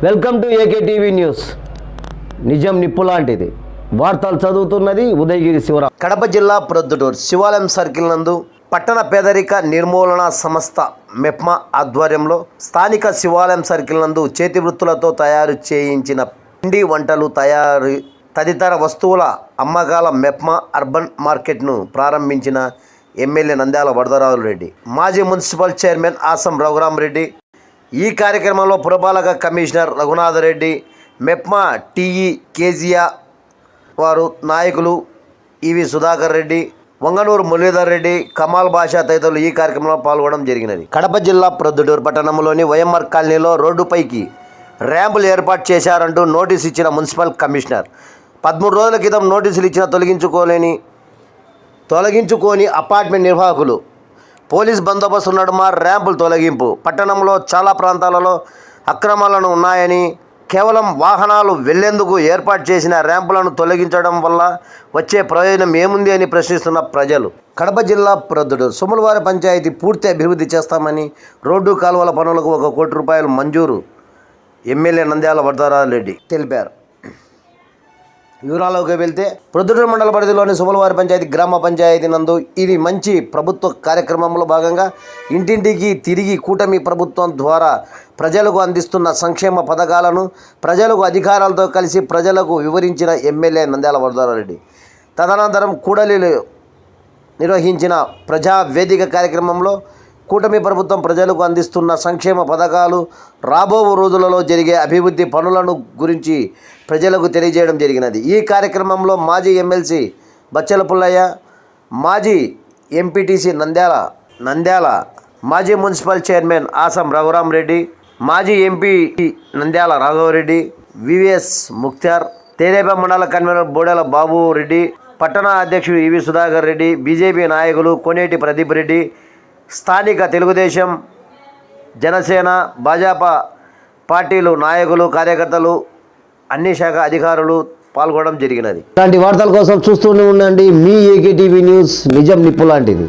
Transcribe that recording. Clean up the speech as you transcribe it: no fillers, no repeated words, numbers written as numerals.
Welcome to AK TV news. నిజం నిప్పు లాంటిది. వార్తలు చదువుతున్నది ఉదయగిరి శివరాం. కడప జిల్లా ప్రొద్దుటూరు శివాలయం సర్కిల్ నందు పట్టణ పేదరిక నిర్మూలన సంస్థ మెప్మా ఆధ్వర్యంలో స్థానిక శివాలయం సర్కిల్ నందు చేతి వృత్తులతో తయారు చేయించిన పిండి వంటలు తయారు తదితర వస్తువుల అమ్మకాల మెప్మా అర్బన్ మార్కెట్ను ప్రారంభించిన ఎమ్మెల్యే నంద్యాల వరదరాజు రెడ్డి, మాజీ మున్సిపల్ చైర్మన్ ఆసం రఘురామరెడ్డి. ఈ కార్యక్రమంలో పురపాలక కమిషనర్ రఘునాథరెడ్డి, మెప్మా టీఈ కేజియా వారు నాయకులు ఈవి సుధాకర్ రెడ్డి, వంగనూరు మురళీధర్ రెడ్డి, కమాల్ బాషా తదితరులు ఈ కార్యక్రమంలో పాల్గొనడం జరిగినది. కడప జిల్లా ప్రొద్దుటూరు పట్టణంలోని వైఎంఆర్ కాలనీలో రోడ్డుపైకి ర్యాంపులు ఏర్పాటు చేశారంటూ నోటీసు ఇచ్చిన మున్సిపల్ కమిషనర్ 13 రోజుల క్రితం నోటీసులు ఇచ్చిన తొలగించుకోని అపార్ట్మెంట్ నిర్వాహకులు పోలీస్ బందోబస్తు నడుమ ర్యాంపులు తొలగింపు. పట్టణంలో చాలా ప్రాంతాలలో అక్రమాలను ఉన్నాయని, కేవలం వాహనాలు వెళ్లేందుకు ఏర్పాటు చేసిన ర్యాంపులను తొలగించడం వల్ల వచ్చే ప్రయోజనం ఏముంది అని ప్రశ్నిస్తున్న ప్రజలు. కడప జిల్లా ప్రొద్దుటూరు సోములవారి పంచాయతీ పూర్తి అభివృద్ధి చేస్తామని, రోడ్డు కాలువల పనులకు 1 కోటి రూపాయలు మంజూరు ఎమ్మెల్యే నంద్యాల వరదరాజు రెడ్డి తెలిపారు. వివరాల్లోకి వెళ్తే ప్రొద్దుటూరు మండల పరిధిలోని సోములవారి పంచాయతీ గ్రామ పంచాయతీ నందు ఇది మంచి ప్రభుత్వ కార్యక్రమంలో భాగంగా ఇంటింటికి తిరిగి కూటమి ప్రభుత్వం ద్వారా ప్రజలకు అందిస్తున్న సంక్షేమ పథకాలను ప్రజలకు అధికారులతో కలిసి ప్రజలకు వివరించిన ఎమ్మెల్యే నంద్యాల వరదరాజు రెడ్డి తదనంతరం కూడలిలో నిర్వహించిన ప్రజా వేదిక కార్యక్రమంలో కూటమి ప్రభుత్వం ప్రజలకు అందిస్తున్న సంక్షేమ పథకాలు, రాబో రోజులలో జరిగే అభివృద్ధి పనులను గురించి ప్రజలకు తెలియజేయడం జరిగినది. ఈ కార్యక్రమంలో మాజీ ఎమ్మెల్సీ బచ్చల పుల్లయ్య, మాజీ ఎంపీటీసీ నంద్యాల, మాజీ మున్సిపల్ చైర్మన్ ఆసం రఘురామరెడ్డి, మాజీ ఎంపీ నంద్యాల రాఘవరెడ్డి, వివిఎస్ ముఖ్తార్, తేదేపా మండల కన్వీనర్ బోడెల బాబు రెడ్డి, పట్టణ అధ్యక్షుడు ఈవి సుధాకర్ రెడ్డి, బీజేపీ నాయకులు కోనేటి ప్రదీప్ రెడ్డి, స్థానిక తెలుగుదేశం, జనసేన, భాజపా పార్టీలు నాయకులు, కార్యకర్తలు, అన్ని శాఖ అధికారులు పాల్గొనడం జరిగినది. ఇలాంటి వార్తల కోసం చూస్తూనే ఉండండి మీ ఏకే టీవీ న్యూస్. నిజం నిప్పు లాంటిది.